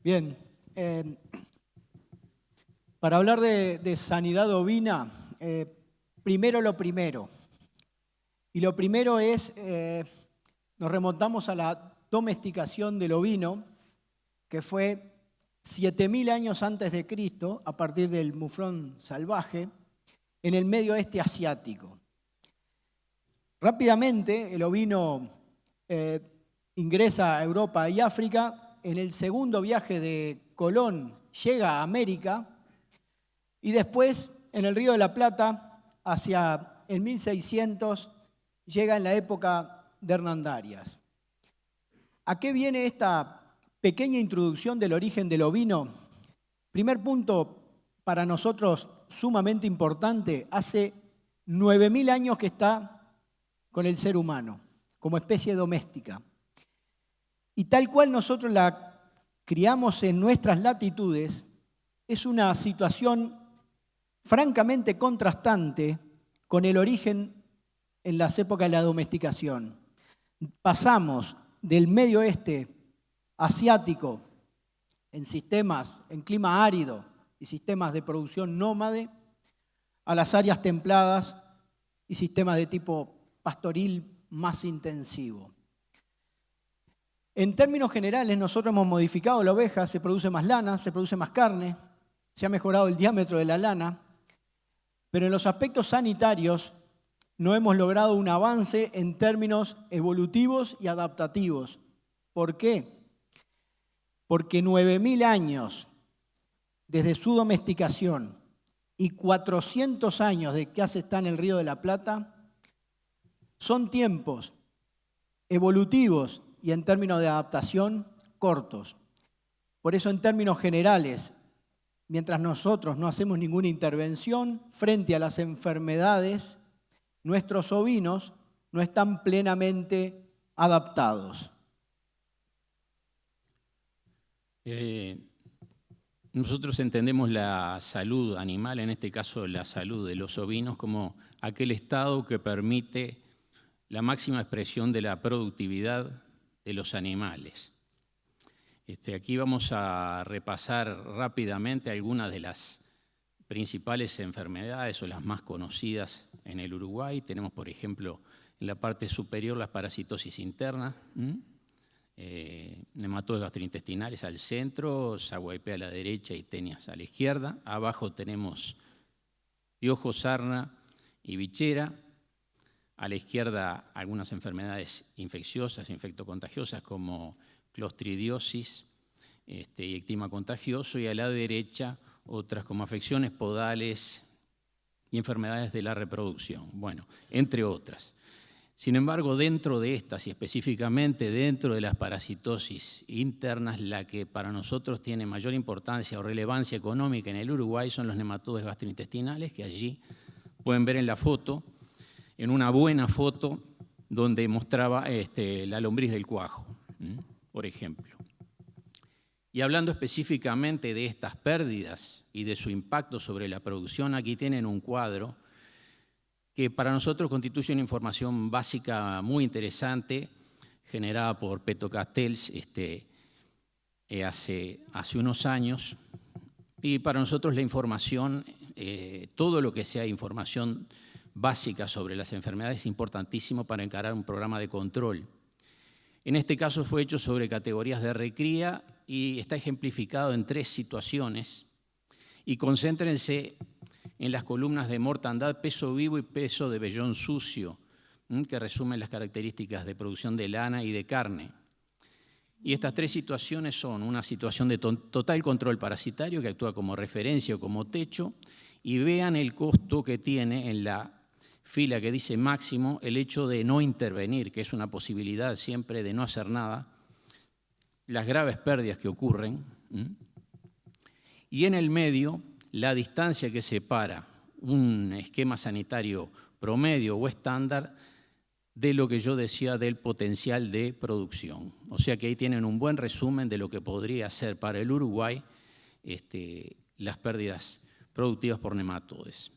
Bien, para hablar de sanidad ovina, primero lo primero. Y lo primero es, nos remontamos a la domesticación del ovino, que fue 7000 años antes de Cristo, a partir del muflón salvaje, en el medio oeste asiático. Rápidamente el ovino ingresa a Europa y África. En el segundo viaje de Colón llega a América y después en el Río de la Plata, hacia el 1600, llega en la época de Hernandarias. ¿A qué viene esta pequeña introducción del origen del ovino? Primer punto para nosotros sumamente importante: hace 9000 años que está con el ser humano como especie doméstica. Y tal cual nosotros la criamos en nuestras latitudes, es una situación francamente contrastante con el origen en las épocas de la domesticación. Pasamos del medio oeste asiático en clima árido y sistemas de producción nómade, a las áreas templadas y sistemas de tipo pastoril más intensivo. En términos generales, nosotros hemos modificado la oveja, se produce más lana, se produce más carne, se ha mejorado el diámetro de la lana, pero en los aspectos sanitarios no hemos logrado un avance en términos evolutivos y adaptativos. ¿Por qué? Porque 9000 años desde su domesticación y 400 años de que está en el Río de la Plata son tiempos evolutivos y en términos de adaptación cortos. Por eso, en términos generales, mientras nosotros no hacemos ninguna intervención frente a las enfermedades, nuestros ovinos no están plenamente adaptados. Nosotros entendemos la salud animal, en este caso la salud de los ovinos, como aquel estado que permite la máxima expresión de la productividad de los animales. Aquí vamos a repasar rápidamente algunas de las principales enfermedades o las más conocidas en el Uruguay. Tenemos, por ejemplo, en la parte superior la parasitosis interna, nematodos gastrointestinales al centro, saguaipé a la derecha y tenias a la izquierda. Abajo tenemos piojo, sarna y bichera. A la izquierda algunas enfermedades infecciosas, infectocontagiosas como clostridiosis y ectima contagioso, y a la derecha otras como afecciones podales y enfermedades de la reproducción, bueno, entre otras. Sin embargo, dentro de estas y específicamente dentro de las parasitosis internas, la que para nosotros tiene mayor importancia o relevancia económica en el Uruguay son los nematodos gastrointestinales, que allí pueden ver en la foto, en una buena foto donde mostraba la lombriz del cuajo, por ejemplo. Y hablando específicamente de estas pérdidas y de su impacto sobre la producción, aquí tienen un cuadro que para nosotros constituye una información básica muy interesante, generada por Peto Castells hace unos años. Y para nosotros la información, todo lo que sea información básica sobre las enfermedades es importantísimo para encarar un programa de control. En este caso fue hecho sobre categorías de recría y está ejemplificado en 3 situaciones, y concéntrense en las columnas de mortandad, peso vivo y peso de vellón sucio, que resumen las características de producción de lana y de carne. Y estas 3 situaciones son una situación de total control parasitario, que actúa como referencia o como techo, y vean el costo que tiene en la fila que dice máximo el hecho de no intervenir, que es una posibilidad siempre de no hacer nada, las graves pérdidas que ocurren, y en el medio la distancia que separa un esquema sanitario promedio o estándar de lo que yo decía del potencial de producción. O sea que ahí tienen un buen resumen de lo que podría ser para el Uruguay las pérdidas productivas por nematodes.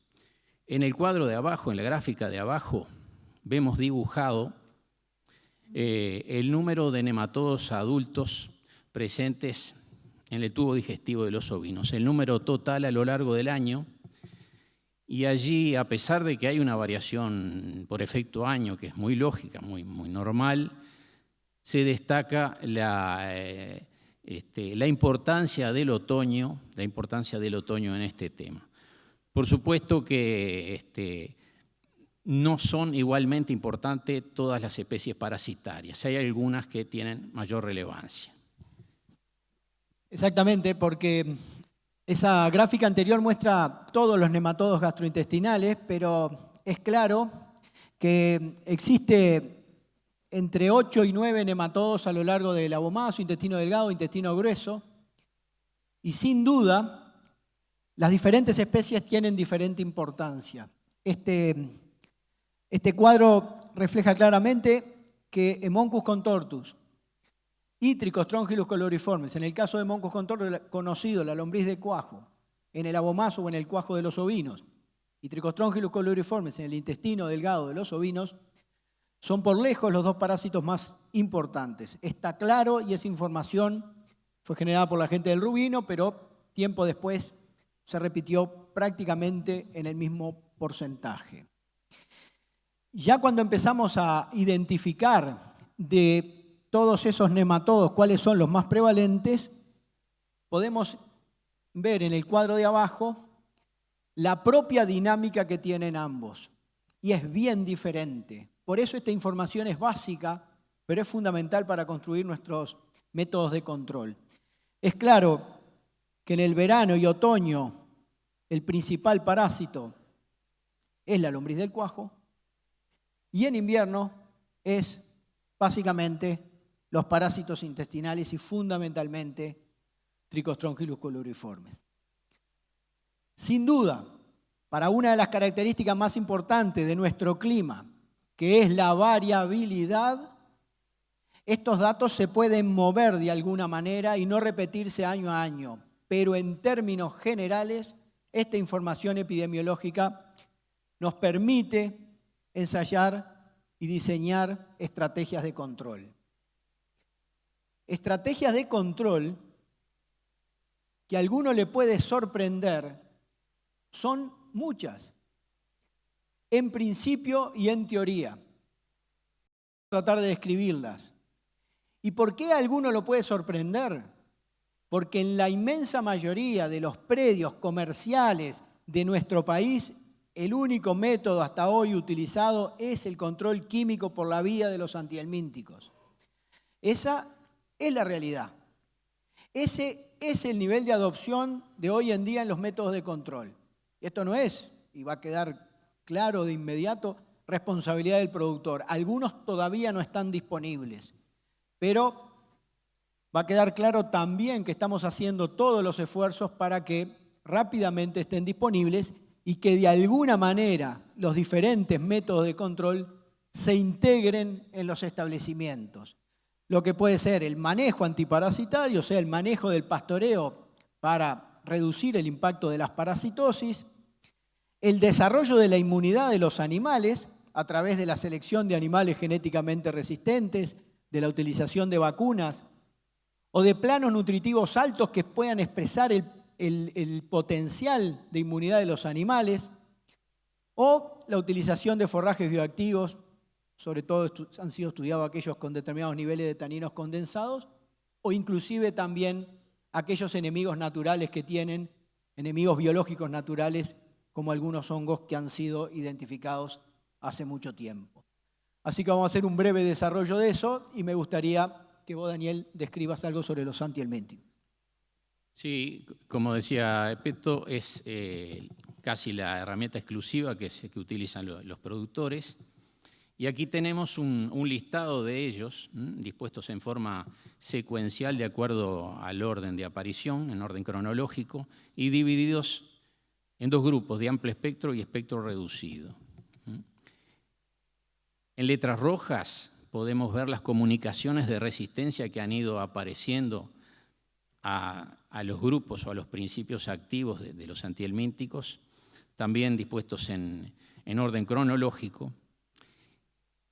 En el cuadro de abajo, en la gráfica de abajo, vemos dibujado el número de nematodos adultos presentes en el tubo digestivo de los ovinos, el número total a lo largo del año. Y allí, a pesar de que hay una variación por efecto año, que es muy lógica, muy normal, se destaca la importancia del otoño en este tema. Por supuesto que no son igualmente importantes todas las especies parasitarias. Hay algunas que tienen mayor relevancia. Exactamente, porque esa gráfica anterior muestra todos los nematodos gastrointestinales, pero es claro que existe entre 8 y 9 nematodos a lo largo del abomaso, intestino delgado, intestino grueso, y sin duda las diferentes especies tienen diferente importancia. Este cuadro refleja claramente que Hemoncus contortus y Tricostrongylus coloriformes, en el caso de Hemoncus contortus, conocido, la lombriz de cuajo, en el abomaso o en el cuajo de los ovinos, y Tricostrongylus coloriformes en el intestino delgado de los ovinos, son por lejos los dos parásitos más importantes. Está claro, y esa información fue generada por la gente del Rubino, pero tiempo después se repitió prácticamente en el mismo porcentaje. Ya cuando empezamos a identificar de todos esos nematodos cuáles son los más prevalentes, podemos ver en el cuadro de abajo la propia dinámica que tienen ambos. Y es bien diferente. Por eso esta información es básica, pero es fundamental para construir nuestros métodos de control. Es claro que en el verano y otoño el principal parásito es la lombriz del cuajo y en invierno es básicamente los parásitos intestinales y fundamentalmente Tricostrongylus coloriformes. Sin duda, para una de las características más importantes de nuestro clima, que es la variabilidad, estos datos se pueden mover de alguna manera y no repetirse año a año, pero en términos generales, esta información epidemiológica nos permite ensayar y diseñar estrategias de control. Estrategias de control que a alguno le puede sorprender son muchas, en principio y en teoría. Voy a tratar de describirlas. ¿Y por qué a alguno lo puede sorprender? Porque en la inmensa mayoría de los predios comerciales de nuestro país, el único método hasta hoy utilizado es el control químico por la vía de los antihelmínticos. Esa es la realidad. Ese es el nivel de adopción de hoy en día en los métodos de control. Y esto no es, y va a quedar claro de inmediato, responsabilidad del productor. Algunos todavía no están disponibles, pero va a quedar claro también que estamos haciendo todos los esfuerzos para que rápidamente estén disponibles y que de alguna manera los diferentes métodos de control se integren en los establecimientos. Lo que puede ser el manejo antiparasitario, o sea, el manejo del pastoreo para reducir el impacto de las parasitosis, el desarrollo de la inmunidad de los animales a través de la selección de animales genéticamente resistentes, de la utilización de vacunas o de planos nutritivos altos que puedan expresar el potencial de inmunidad de los animales, o la utilización de forrajes bioactivos, sobre todo han sido estudiados aquellos con determinados niveles de taninos condensados, o inclusive también aquellos enemigos naturales que tienen, enemigos biológicos naturales, como algunos hongos que han sido identificados hace mucho tiempo. Así que vamos a hacer un breve desarrollo de eso y me gustaría que vos, Daniel, describas algo sobre los antihelmínticos. Sí, como decía Peto, es casi la herramienta exclusiva que utilizan los productores. Y aquí tenemos un listado de ellos, dispuestos en forma secuencial de acuerdo al orden de aparición, en orden cronológico, y divididos en dos grupos, de amplio espectro y espectro reducido. En letras rojas podemos ver las comunicaciones de resistencia que han ido apareciendo a los grupos o a los principios activos de los antihelmínticos, también dispuestos en orden cronológico.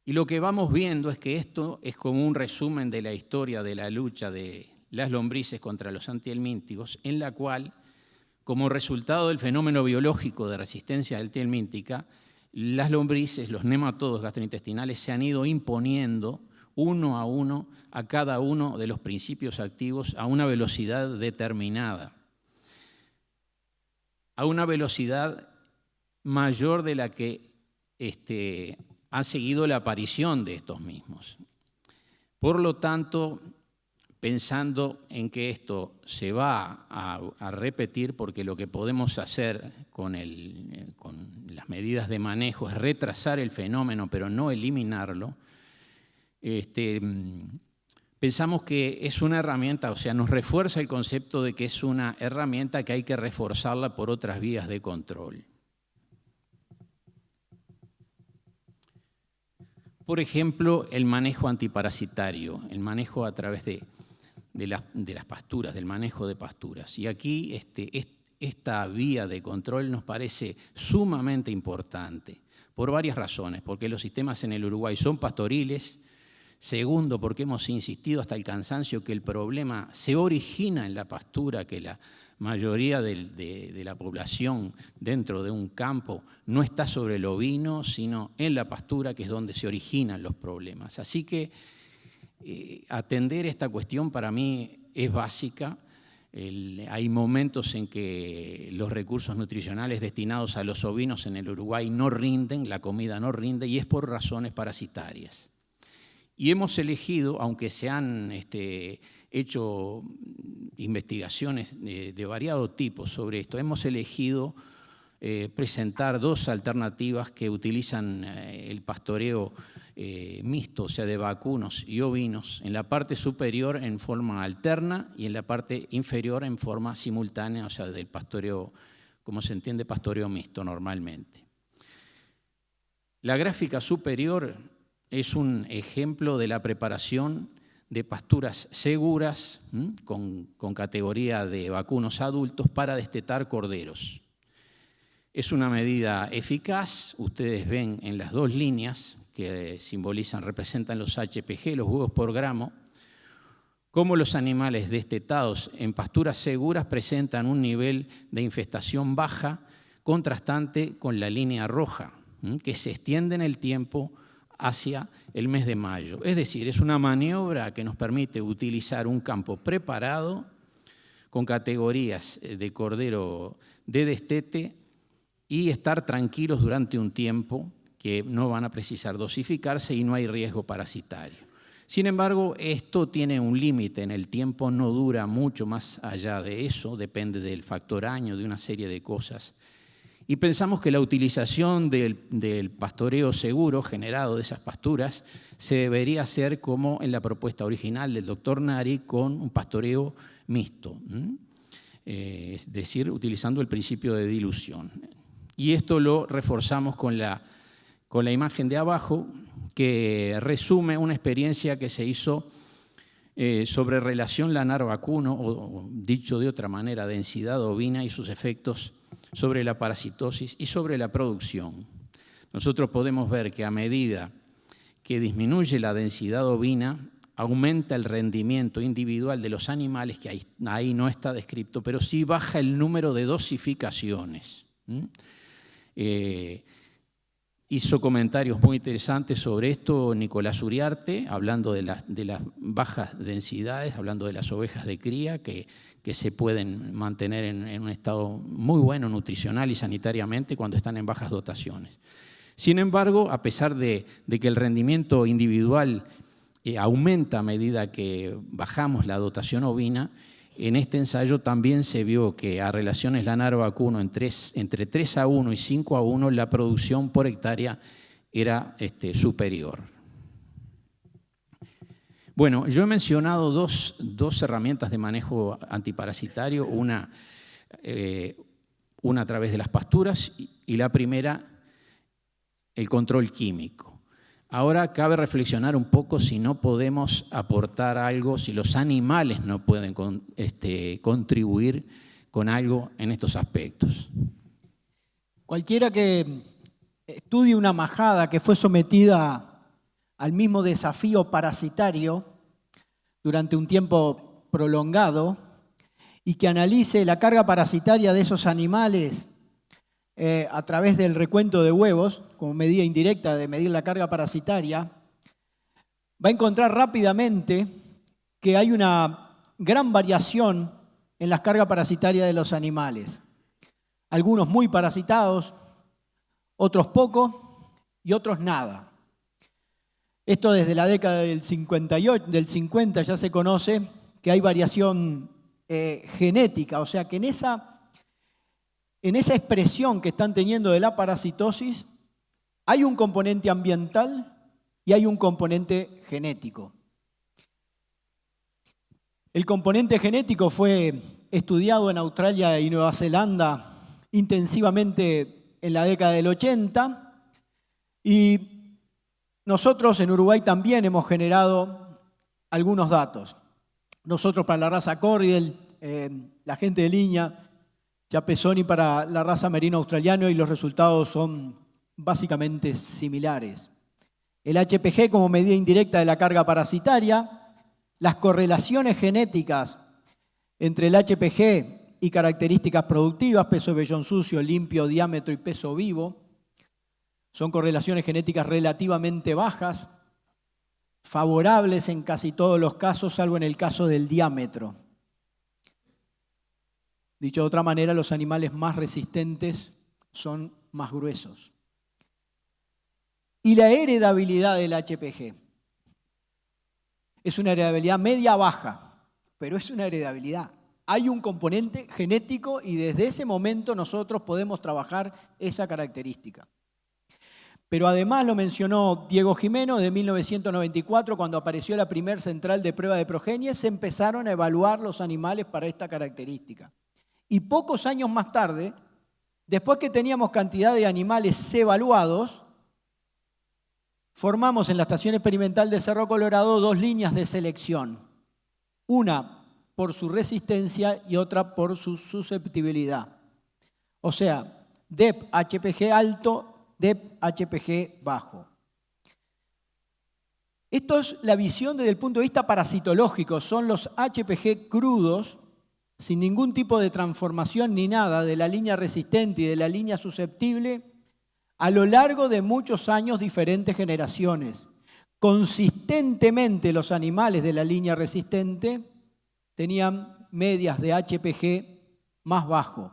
Y lo que vamos viendo es que esto es como un resumen de la historia de la lucha de las lombrices contra los antihelmínticos, en la cual, como resultado del fenómeno biológico de resistencia helmíntica, las lombrices, los nematodos gastrointestinales, se han ido imponiendo uno a uno a cada uno de los principios activos a una velocidad determinada, a una velocidad mayor de la que ha seguido la aparición de estos mismos. Por lo tanto, pensando en que esto se va a repetir, porque lo que podemos hacer con las medidas de manejo es retrasar el fenómeno, pero no eliminarlo, pensamos que es una herramienta, o sea, nos refuerza el concepto de que es una herramienta que hay que reforzarla por otras vías de control. Por ejemplo, el manejo antiparasitario, el manejo a través de las pasturas, del manejo de pasturas. Y aquí esta vía de control nos parece sumamente importante por varias razones, porque los sistemas en el Uruguay son pastoriles. Segundo, porque hemos insistido hasta el cansancio que el problema se origina en la pastura, que la mayoría de la población dentro de un campo no está sobre el ovino, sino en la pastura, que es donde se originan los problemas. Así que atender esta cuestión para mí es básica. Hay momentos en que los recursos nutricionales destinados a los ovinos en el Uruguay no rinden, la comida no rinde, y es por razones parasitarias. Y hemos elegido, aunque se han hecho investigaciones de variado tipo sobre esto, hemos elegido presentar dos alternativas que utilizan el pastoreo mixto, o sea, de vacunos y ovinos, en la parte superior en forma alterna y en la parte inferior en forma simultánea, o sea, del pastoreo, como se entiende, pastoreo mixto normalmente. La gráfica superior es un ejemplo de la preparación de pasturas seguras con categoría de vacunos adultos para destetar corderos. Es una medida eficaz, ustedes ven en las dos líneas que representan los HPG, los huevos por gramo, cómo los animales destetados en pasturas seguras presentan un nivel de infestación baja, contrastante con la línea roja, que se extiende en el tiempo hacia el mes de mayo. Es decir, es una maniobra que nos permite utilizar un campo preparado con categorías de cordero de destete y estar tranquilos durante un tiempo que no van a precisar dosificarse y no hay riesgo parasitario. Sin embargo, esto tiene un límite en el tiempo, no dura mucho más allá de eso, depende del factor año, de una serie de cosas. Y pensamos que la utilización del pastoreo seguro generado de esas pasturas se debería hacer como en la propuesta original del doctor Nari, con un pastoreo mixto, es decir, utilizando el principio de dilución. Y esto lo reforzamos con la imagen de abajo, que resume una experiencia que se hizo sobre relación lanar-vacuno, o dicho de otra manera, densidad ovina y sus efectos sobre la parasitosis y sobre la producción. Nosotros podemos ver que a medida que disminuye la densidad ovina, aumenta el rendimiento individual de los animales, que ahí no está descrito, pero sí baja el número de dosificaciones. Hizo comentarios muy interesantes sobre esto Nicolás Uriarte, hablando de las bajas densidades, hablando de las ovejas de cría que se pueden mantener en un estado muy bueno nutricional y sanitariamente cuando están en bajas dotaciones. Sin embargo, a pesar de que el rendimiento individual aumenta a medida que bajamos la dotación ovina, en este ensayo también se vio que a relaciones lanar-vacuno entre 3:1 y 5:1 la producción por hectárea era superior. Bueno, yo he mencionado dos herramientas de manejo antiparasitario, una a través de las pasturas y la primera, el control químico. Ahora cabe reflexionar un poco si no podemos aportar algo, si los animales no pueden contribuir con algo en estos aspectos. Cualquiera que estudie una majada que fue sometida al mismo desafío parasitario durante un tiempo prolongado y que analice la carga parasitaria de esos animales a través del recuento de huevos, como medida indirecta de medir la carga parasitaria, va a encontrar rápidamente que hay una gran variación en las cargas parasitarias de los animales. Algunos muy parasitados, otros poco y otros nada. Esto desde la década del 50 ya se conoce que hay variación genética, o sea que en esa expresión que están teniendo de la parasitosis hay un componente ambiental y hay un componente genético. El componente genético fue estudiado en Australia y Nueva Zelanda intensivamente en la década del 80 y nosotros en Uruguay también hemos generado algunos datos. Nosotros para la raza Corriedale, la gente de Liña, Chapesoni para la raza merino australiano y los resultados son básicamente similares. El HPG como medida indirecta de la carga parasitaria, las correlaciones genéticas entre el HPG y características productivas, peso de vellón sucio, limpio, diámetro y peso vivo, son correlaciones genéticas relativamente bajas, favorables en casi todos los casos, salvo en el caso del diámetro. Dicho de otra manera, los animales más resistentes son más gruesos. Y la heredabilidad del HPG es una heredabilidad media-baja, pero es una heredabilidad. Hay un componente genético y desde ese momento nosotros podemos trabajar esa característica. Pero además lo mencionó Diego Jimeno, de 1994, cuando apareció la primer central de prueba de progenie, se empezaron a evaluar los animales para esta característica. Y pocos años más tarde, después que teníamos cantidad de animales evaluados, formamos en la Estación Experimental de Cerro Colorado 2 líneas de selección. Una por su resistencia y otra por su susceptibilidad. O sea, DEP HPG alto, DEP HPG bajo. Esto es la visión desde el punto de vista parasitológico. Son los HPG crudos, sin ningún tipo de transformación ni nada, de la línea resistente y de la línea susceptible, a lo largo de muchos años, diferentes generaciones. Consistentemente los animales de la línea resistente tenían medias de HPG más bajo,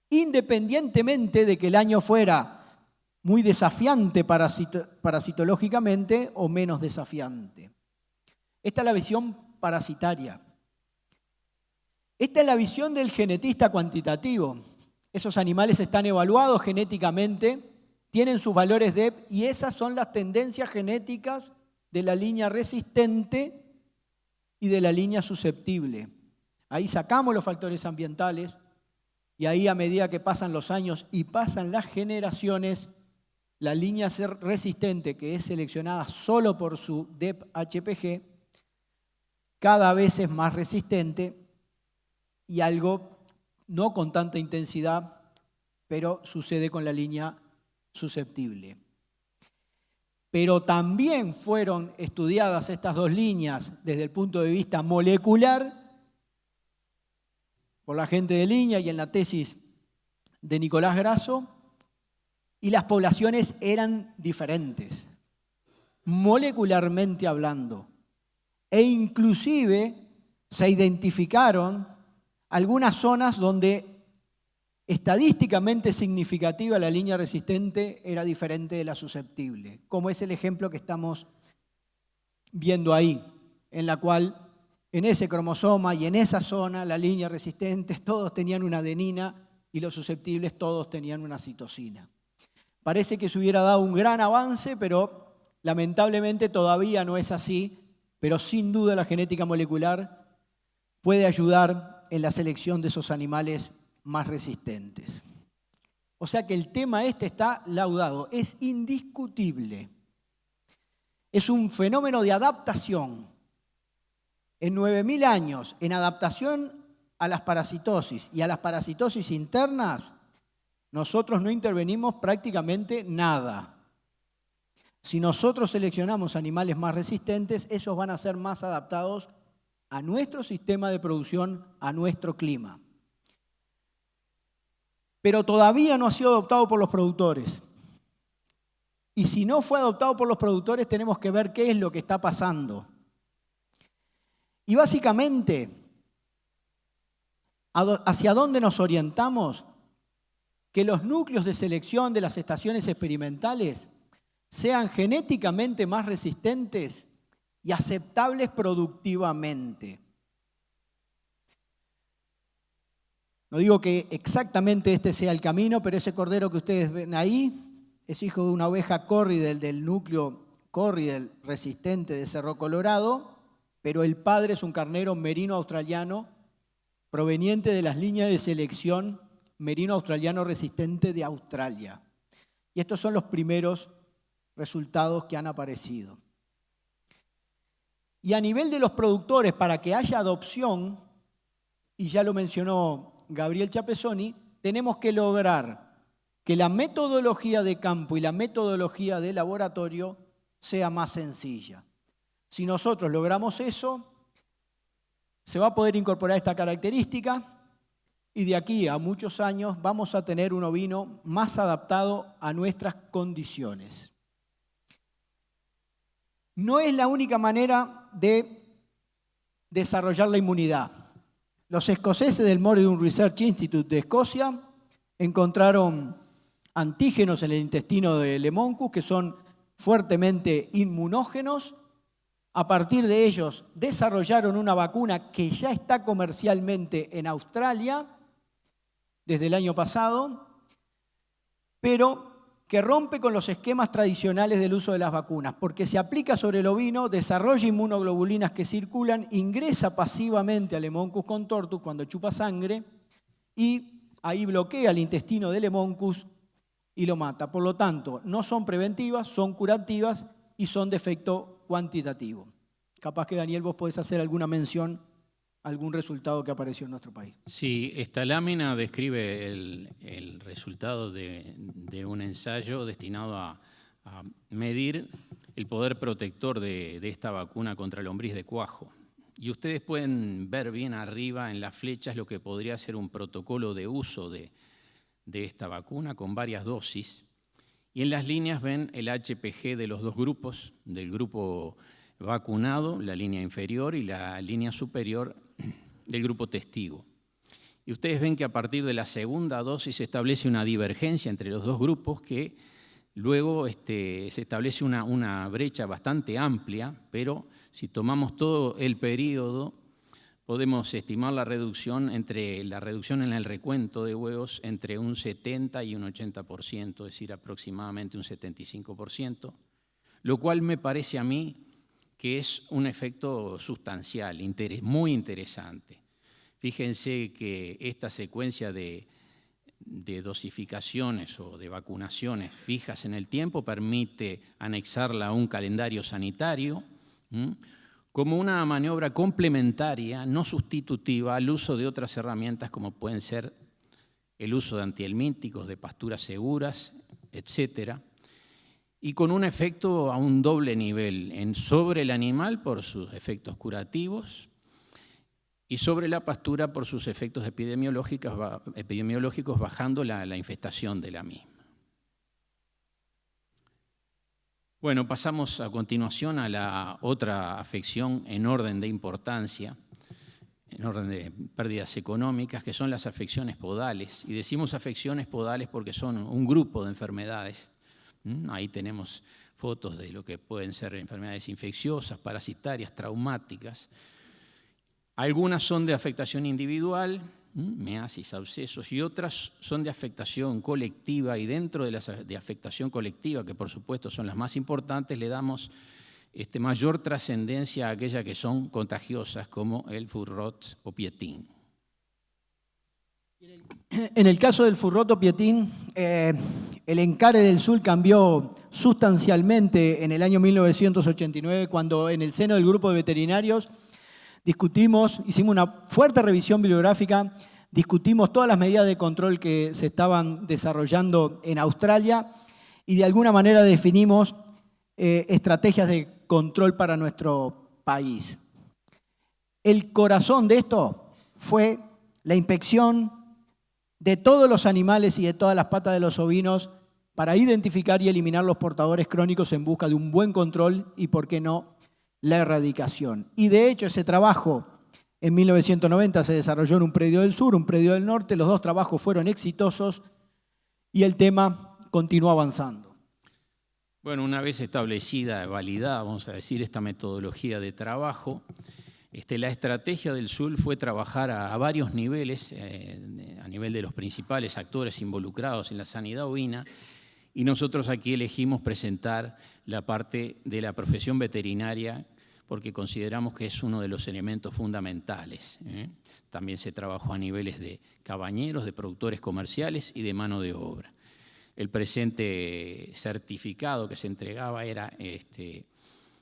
independientemente de que el año fuera muy desafiante parasitológicamente o menos desafiante. Esta es la visión parasitaria. Esta es la visión del genetista cuantitativo. Esos animales están evaluados genéticamente, tienen sus valores DEP y esas son las tendencias genéticas de la línea resistente y de la línea susceptible. Ahí sacamos los factores ambientales y ahí a medida que pasan los años y pasan las generaciones, la línea resistente, que es seleccionada solo por su DEP-HPG, cada vez es más resistente y algo no con tanta intensidad, pero sucede con la línea susceptible. Pero también fueron estudiadas estas 2 líneas desde el punto de vista molecular por la gente de Liña y en la tesis de Nicolás Grasso, y las poblaciones eran diferentes, molecularmente hablando. E inclusive se identificaron algunas zonas donde estadísticamente significativa la línea resistente era diferente de la susceptible, como es el ejemplo que estamos viendo ahí, en la cual en ese cromosoma y en esa zona la línea resistente todos tenían una adenina y los susceptibles todos tenían una citosina. Parece que se hubiera dado un gran avance, pero lamentablemente todavía no es así, pero sin duda la genética molecular puede ayudar en la selección de esos animales más resistentes. O sea que el tema este está laudado, es indiscutible. Es un fenómeno de adaptación. En 9.000 años, en adaptación a las parasitosis y a las parasitosis internas, nosotros no intervenimos prácticamente nada. Si nosotros seleccionamos animales más resistentes, esos van a ser más adaptados a nuestro sistema de producción, a nuestro clima. Pero todavía no ha sido adoptado por los productores. Y si no fue adoptado por los productores, tenemos que ver qué es lo que está pasando. Y básicamente, ¿hacia dónde nos orientamos? Que los núcleos de selección de las estaciones experimentales sean genéticamente más resistentes y aceptables productivamente. No digo que exactamente este sea el camino, pero ese cordero que ustedes ven ahí es hijo de una oveja Corriedale del núcleo Corriedale resistente de Cerro Colorado, pero el padre es un carnero merino australiano proveniente de las líneas de selección merino australiano resistente de Australia. Y estos son los primeros resultados que han aparecido. Y a nivel de los productores, para que haya adopción, y ya lo mencionó Gabriel Chapesoni, tenemos que lograr que la metodología de campo y la metodología de laboratorio sea más sencilla. Si nosotros logramos eso, se va a poder incorporar esta característica y de aquí a muchos años vamos a tener un ovino más adaptado a nuestras condiciones. No es la única manera de desarrollar la inmunidad. Los escoceses del Moredun Research Institute de Escocia encontraron antígenos en el intestino de Lemoncus que son fuertemente inmunógenos. A partir de ellos desarrollaron una vacuna que ya está comercialmente en Australia desde el año pasado, pero que rompe con los esquemas tradicionales del uso de las vacunas, porque se aplica sobre el ovino, desarrolla inmunoglobulinas que circulan, ingresa pasivamente al Lemoncus contortus cuando chupa sangre y ahí bloquea el intestino del Lemoncus y lo mata. Por lo tanto, no son preventivas, son curativas y son de efecto cuantitativo. Capaz que, Daniel, vos podés hacer alguna mención, algún resultado que apareció en nuestro país. Sí, esta lámina describe el resultado de un ensayo destinado a medir el poder protector de esta vacuna contra lombriz de cuajo. Y ustedes pueden ver bien arriba en las flechas lo que podría ser un protocolo de uso de esta vacuna con varias dosis. Y en las líneas ven el HPG de los dos grupos, del grupo vacunado, la línea inferior, y la línea superior del grupo testigo. Y ustedes ven que a partir de la segunda dosis se establece una divergencia entre los dos grupos que luego se establece una brecha bastante amplia, pero si tomamos todo el periodo podemos estimar la reducción en el recuento de huevos entre un 70 y un 80%, es decir, aproximadamente un 75%, lo cual me parece a mí que es un efecto sustancial, muy interesante. Fíjense que esta secuencia de dosificaciones o de vacunaciones fijas en el tiempo permite anexarla a un calendario sanitario como una maniobra complementaria, no sustitutiva al uso de otras herramientas como pueden ser el uso de antihelmínticos, de pasturas seguras, etcétera, y con un efecto a un doble nivel, sobre el animal por sus efectos curativos y sobre la pastura por sus efectos epidemiológicos bajando la infestación de la misma. Bueno, pasamos a continuación a la otra afección en orden de importancia, en orden de pérdidas económicas, que son las afecciones podales. Y decimos afecciones podales porque son un grupo de enfermedades. Ahí tenemos fotos de lo que pueden ser enfermedades infecciosas, parasitarias, traumáticas. Algunas son de afectación individual, measis, abscesos, y otras son de afectación colectiva, y dentro de las de afectación colectiva, que por supuesto son las más importantes, le damos mayor trascendencia a aquellas que son contagiosas, como el Foot-Rot o Pietín. En el caso del Foot-Rot o Pietín, el encare del sur cambió sustancialmente en el año 1989, cuando en el seno del grupo de veterinarios discutimos, hicimos una fuerte revisión bibliográfica, discutimos todas las medidas de control que se estaban desarrollando en Australia y de alguna manera definimos estrategias de control para nuestro país. el corazón de esto fue la inspección de todos los animales y de todas las patas de los ovinos para identificar y eliminar los portadores crónicos en busca de un buen control y, por qué no, la erradicación. Y de hecho ese trabajo en 1990 se desarrolló en un predio del sur, un predio del norte. Los dos trabajos fueron exitosos y el tema continuó avanzando. Bueno, una vez establecida, validada, vamos a decir, esta metodología de trabajo, la estrategia del SUL fue trabajar a varios niveles, a nivel de los principales actores involucrados en la sanidad ovina, y nosotros aquí elegimos presentar la parte de la profesión veterinaria porque consideramos que es uno de los elementos fundamentales. También se trabajó a niveles de cabañeros, de productores comerciales y de mano de obra. El presente certificado que se entregaba era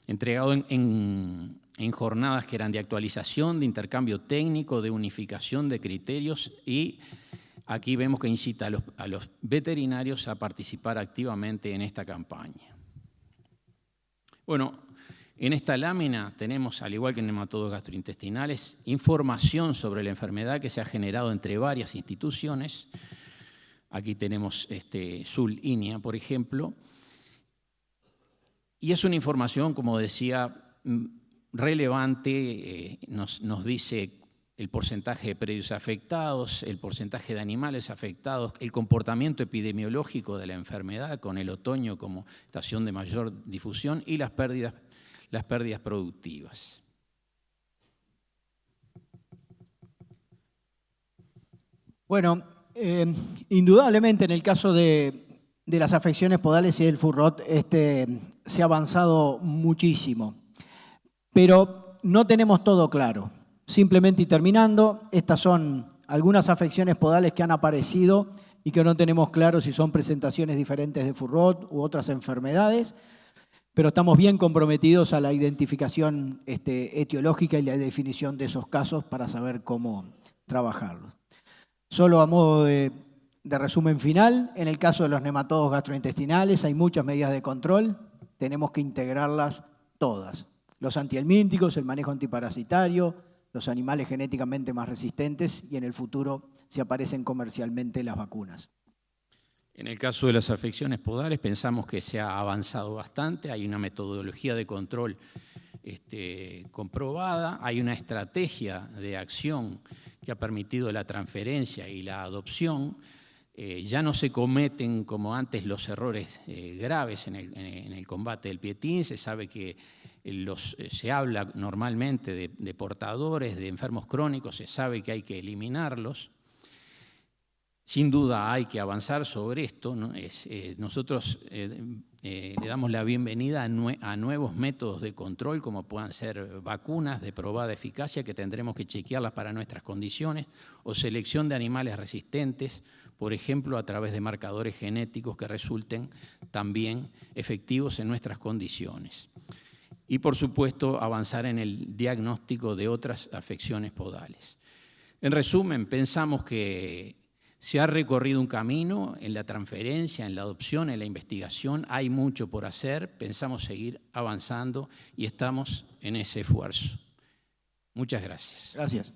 entregado en jornadas que eran de actualización, de intercambio técnico, de unificación de criterios, y aquí vemos que incita a los veterinarios a participar activamente en esta campaña. Bueno, en esta lámina tenemos, al igual que en nematodos gastrointestinales, información sobre la enfermedad que se ha generado entre varias instituciones. Aquí tenemos SUL INEA, por ejemplo, y es una información, como decía, relevante. Nos dice el porcentaje de predios afectados, el porcentaje de animales afectados, el comportamiento epidemiológico de la enfermedad con el otoño como estación de mayor difusión y las pérdidas productivas. Bueno, indudablemente en el caso de las afecciones podales y del FURROT se ha avanzado muchísimo, pero no tenemos todo claro. Simplemente y terminando, estas son algunas afecciones podales que han aparecido y que no tenemos claro si son presentaciones diferentes de FURROT u otras enfermedades, pero estamos bien comprometidos a la identificación etiológica y la definición de esos casos para saber cómo trabajarlos. Solo a modo de resumen final, en el caso de los nematodos gastrointestinales hay muchas medidas de control, tenemos que integrarlas todas. Los antihelmínticos, el manejo antiparasitario, los animales genéticamente más resistentes y en el futuro si aparecen comercialmente las vacunas. En el caso de las afecciones podales pensamos que se ha avanzado bastante, hay una metodología de control comprobada, hay una estrategia de acción que ha permitido la transferencia y la adopción. Ya no se cometen como antes los errores graves en el combate del pietín. Se sabe que se habla normalmente de portadores, de enfermos crónicos, se sabe que hay que eliminarlos. Sin duda hay que avanzar sobre esto, ¿no? Nosotros le damos la bienvenida a nuevos métodos de control, como puedan ser vacunas de probada eficacia, que tendremos que chequearlas para nuestras condiciones, o selección de animales resistentes, por ejemplo, a través de marcadores genéticos que resulten también efectivos en nuestras condiciones. Y, por supuesto, avanzar en el diagnóstico de otras afecciones podales. En resumen, pensamos que se ha recorrido un camino en la transferencia, en la adopción, en la investigación. Hay mucho por hacer, pensamos seguir avanzando y estamos en ese esfuerzo. Muchas gracias. Gracias.